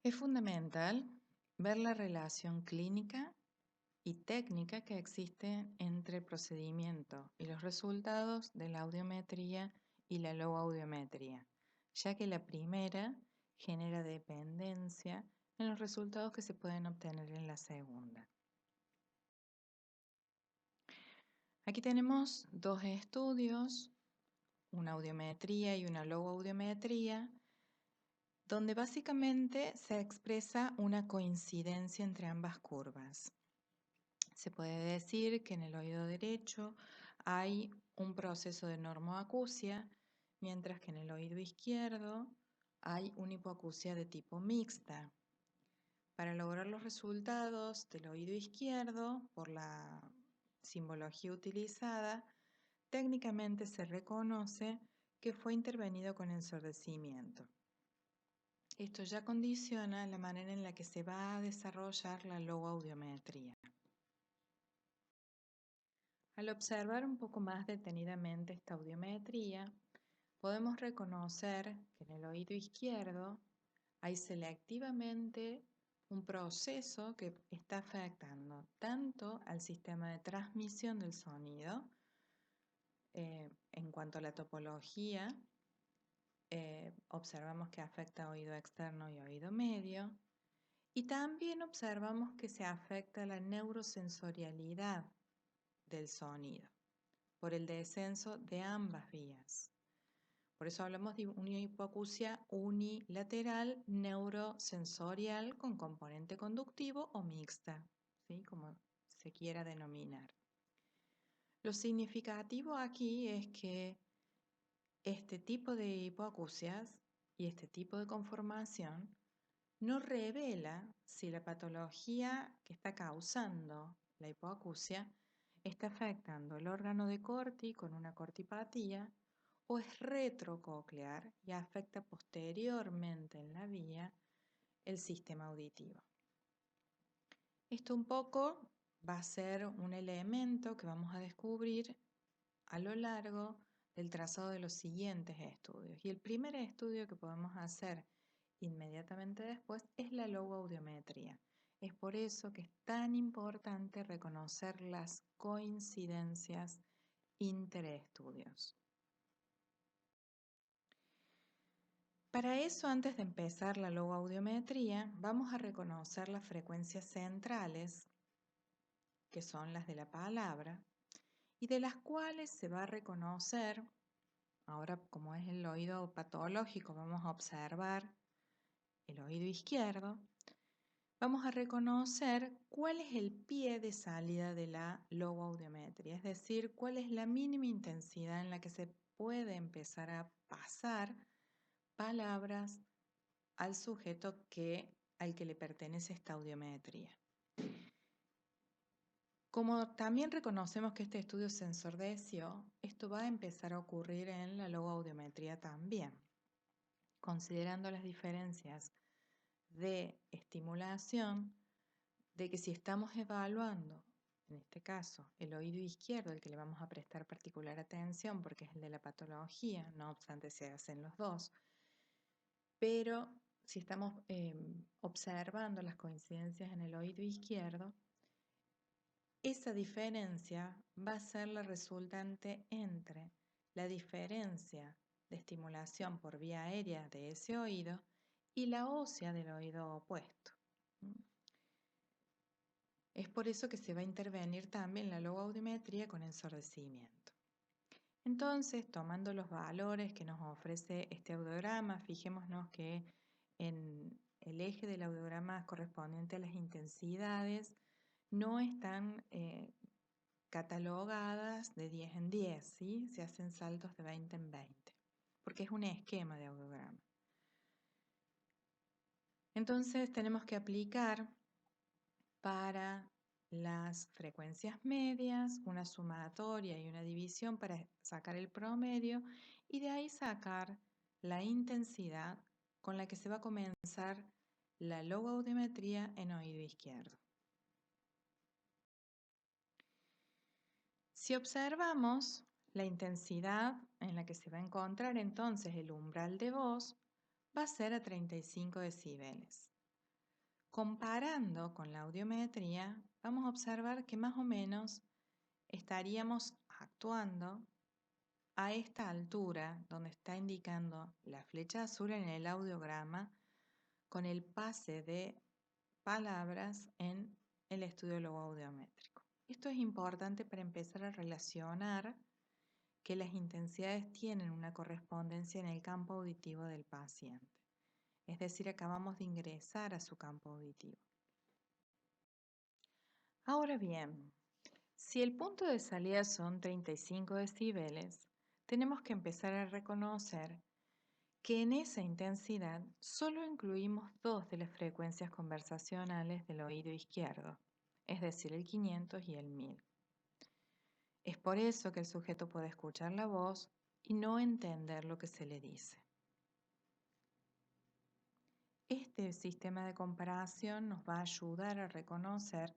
Es fundamental ver la relación clínica y técnica que existe entre el procedimiento y los resultados de la audiometría y la logoaudiometría, ya que la primera genera dependencia en los resultados que se pueden obtener en la segunda. Aquí tenemos dos estudios, una audiometría y una logoaudiometría, donde básicamente se expresa una coincidencia entre ambas curvas. Se puede decir que en el oído derecho hay un proceso de normoacusia, mientras que en el oído izquierdo hay una hipoacusia de tipo mixta. Para lograr los resultados del oído izquierdo, por la simbología utilizada, técnicamente se reconoce que fue intervenido con ensordecimiento. Esto ya condiciona la manera en la que se va a desarrollar la logoaudiometría. Al observar un poco más detenidamente esta audiometría, podemos reconocer que en el oído izquierdo hay selectivamente un proceso que está afectando tanto al sistema de transmisión del sonido, en cuanto a la topología, observamos que afecta a oído externo y oído medio, y también observamos que se afecta la neurosensorialidad del sonido por el descenso de ambas vías. Por eso hablamos de una hipoacusia unilateral neurosensorial con componente conductivo o mixta, ¿sí? Como se quiera denominar. Lo significativo aquí es que este tipo de hipoacusias y este tipo de conformación no revela si la patología que está causando la hipoacusia está afectando el órgano de Corti con una cortipatía o es retrococlear y afecta posteriormente en la vía el sistema auditivo. Esto un poco va a ser un elemento que vamos a descubrir a lo largo del trazado de los siguientes estudios. Y el primer estudio que podemos hacer inmediatamente después es la logoaudiometría. Es por eso que es tan importante reconocer las coincidencias interestudios. Para eso, antes de empezar la logoaudiometría, vamos a reconocer las frecuencias centrales, que son las de la palabra, y de las cuales se va a reconocer, ahora como es el oído patológico, vamos a observar el oído izquierdo, vamos a reconocer cuál es el pie de salida de la logoaudiometría, es decir, cuál es la mínima intensidad en la que se puede empezar a pasar palabras al sujeto al que le pertenece esta audiometría. Como también reconocemos que este estudio se ensordeció, esto va a empezar a ocurrir en la logoaudiometría también, considerando las diferencias de estimulación, de que si estamos evaluando, en este caso, el oído izquierdo, el que le vamos a prestar particular atención porque es el de la patología, no obstante se hacen los dos, pero si estamos observando las coincidencias en el oído izquierdo, esa diferencia va a ser la resultante entre la diferencia de estimulación por vía aérea de ese oído y la ósea del oído opuesto. Es por eso que se va a intervenir también la logoaudiometría con ensordecimiento. Entonces, tomando los valores que nos ofrece este audiograma, fijémonos que en el eje del audiograma correspondiente a las intensidades no están catalogadas de 10 en 10, ¿sí? Se hacen saltos de 20 en 20, porque es un esquema de audiograma. Entonces tenemos que aplicar para las frecuencias medias una sumatoria y una división para sacar el promedio y de ahí sacar la intensidad con la que se va a comenzar la logoaudiometría en oído izquierdo. Si observamos la intensidad en la que se va a encontrar entonces el umbral de voz, va a ser a 35 decibeles. Comparando con la audiometría, vamos a observar que más o menos estaríamos actuando a esta altura, donde está indicando la flecha azul en el audiograma, con el pase de palabras en el estudio logoaudiométrico. Esto es importante para empezar a relacionar que las intensidades tienen una correspondencia en el campo auditivo del paciente. Es decir, acabamos de ingresar a su campo auditivo. Ahora bien, si el punto de salida son 35 decibeles, tenemos que empezar a reconocer que en esa intensidad solo incluimos dos de las frecuencias conversacionales del oído izquierdo, es decir, el 500 y el 1000. Es por eso que el sujeto puede escuchar la voz y no entender lo que se le dice. Este sistema de comparación nos va a ayudar a reconocer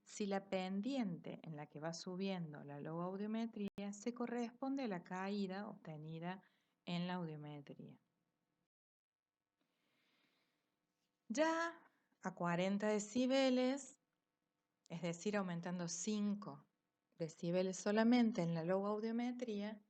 si la pendiente en la que va subiendo la logoaudiometría se corresponde a la caída obtenida en la audiometría. Ya a 40 decibeles, es decir, aumentando 5 decibeles solamente en la logoaudiometría,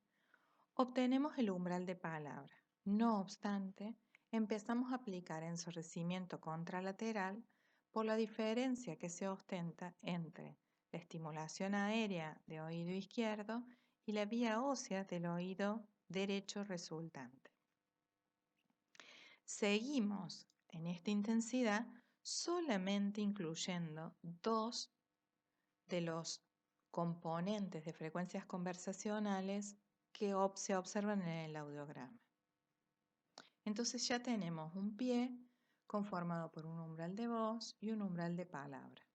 obtenemos el umbral de palabra. No obstante, empezamos a aplicar ensorrecimiento contralateral por la diferencia que se ostenta entre la estimulación aérea de oído izquierdo y la vía ósea del oído derecho resultante. Seguimos en esta intensidad solamente incluyendo dos de los componentes de frecuencias conversacionales que se observan en el audiograma. Entonces ya tenemos un pie conformado por un umbral de voz y un umbral de palabra.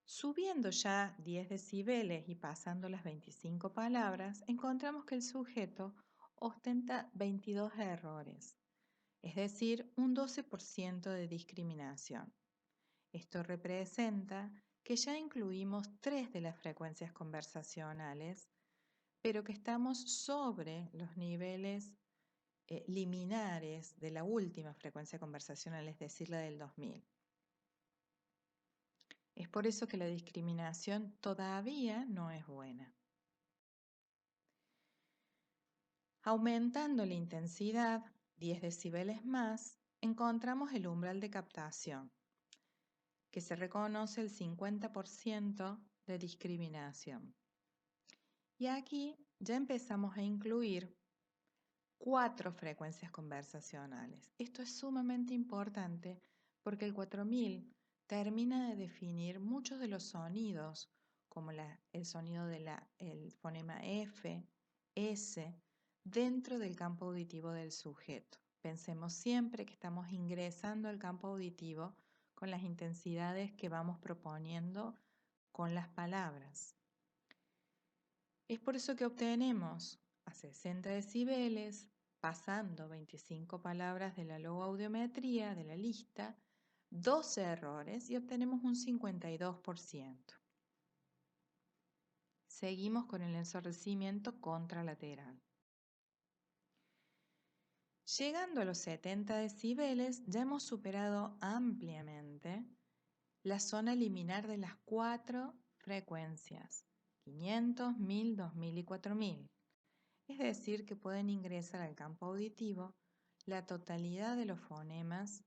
Subiendo ya 10 decibeles y pasando las 25 palabras, encontramos que el sujeto ostenta 22 errores, es decir, un 12% de discriminación. Esto representa que ya incluimos 3 de las frecuencias conversacionales, pero que estamos sobre los niveles liminares de la última frecuencia conversacional, es decir, la del 2000. Es por eso que la discriminación todavía no es buena. Aumentando la intensidad 10 decibeles más, encontramos el umbral de captación, que se reconoce el 50% de discriminación. Y aquí ya empezamos a incluir 4 frecuencias conversacionales. Esto es sumamente importante porque el 4000 termina de definir muchos de los sonidos, como el sonido del fonema F, S, dentro del campo auditivo del sujeto. Pensemos siempre que estamos ingresando al campo auditivo con las intensidades que vamos proponiendo con las palabras. Es por eso que obtenemos a 60 decibeles, pasando 25 palabras de la logoaudiometría de la lista, 12 errores y obtenemos un 52%. Seguimos con el ensorrecimiento contralateral. Llegando a los 70 decibeles, ya hemos superado ampliamente la zona liminar de las 4 frecuencias, 500, 1000, 2000 y 4000. Es decir, que pueden ingresar al campo auditivo la totalidad de los fonemas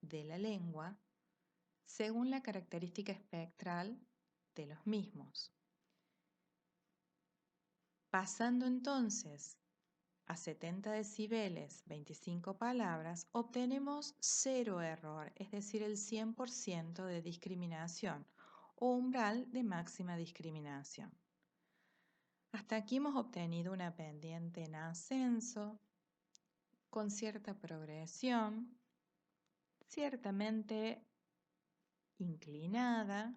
de la lengua según la característica espectral de los mismos. Pasando entonces a 70 decibeles, 25 palabras, obtenemos 0 error, es decir, el 100% de discriminación o umbral de máxima discriminación. Hasta aquí hemos obtenido una pendiente en ascenso con cierta progresión, ciertamente inclinada,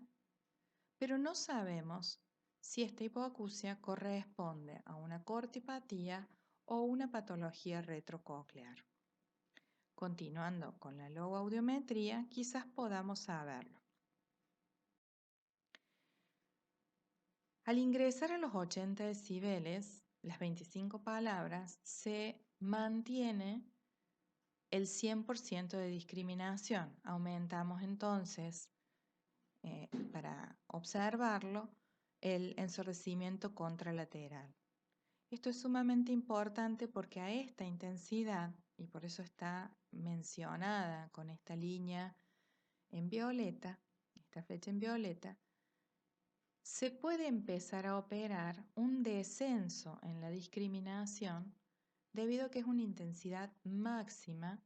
pero no sabemos si esta hipoacusia corresponde a una cortipatía o una patología retrococlear. Continuando con la logoaudiometría, quizás podamos saberlo. Al ingresar a los 80 decibeles, las 25 palabras se mantiene el 100% de discriminación. Aumentamos entonces, para observarlo, el ensordecimiento contralateral. Esto es sumamente importante porque a esta intensidad, y por eso está mencionada con esta línea en violeta, esta flecha en violeta, se puede empezar a operar un descenso en la discriminación debido a que es una intensidad máxima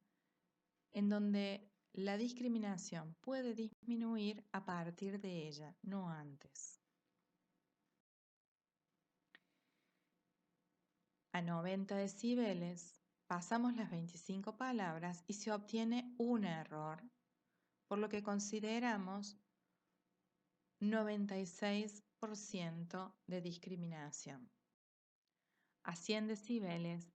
en donde la discriminación puede disminuir a partir de ella, no antes. A 90 decibeles pasamos las 25 palabras y se obtiene un error, por lo que consideramos 96% de discriminación. A 100 decibeles,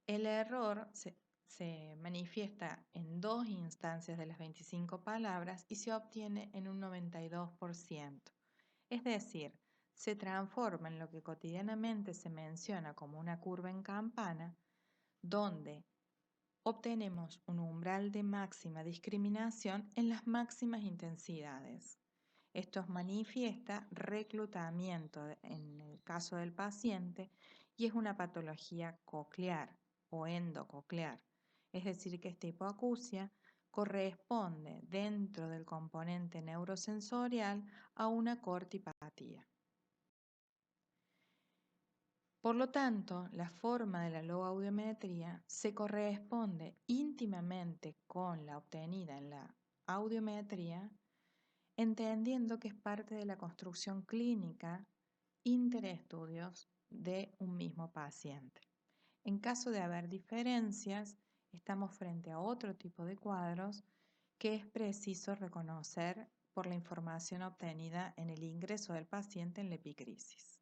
el error se manifiesta en 2 instancias de las 25 palabras y se obtiene en un 92%. Es decir, se transforma en lo que cotidianamente se menciona como una curva en campana, donde obtenemos un umbral de máxima discriminación en las máximas intensidades. Esto manifiesta reclutamiento en el caso del paciente y es una patología coclear o endococlear. Es decir, que esta hipoacusia corresponde dentro del componente neurosensorial a una cortipatía. Por lo tanto, la forma de la logaudiometría se corresponde íntimamente con la obtenida en la audiometría, entendiendo que es parte de la construcción clínica interestudios de un mismo paciente. En caso de haber diferencias, estamos frente a otro tipo de cuadros que es preciso reconocer por la información obtenida en el ingreso del paciente en la epicrisis.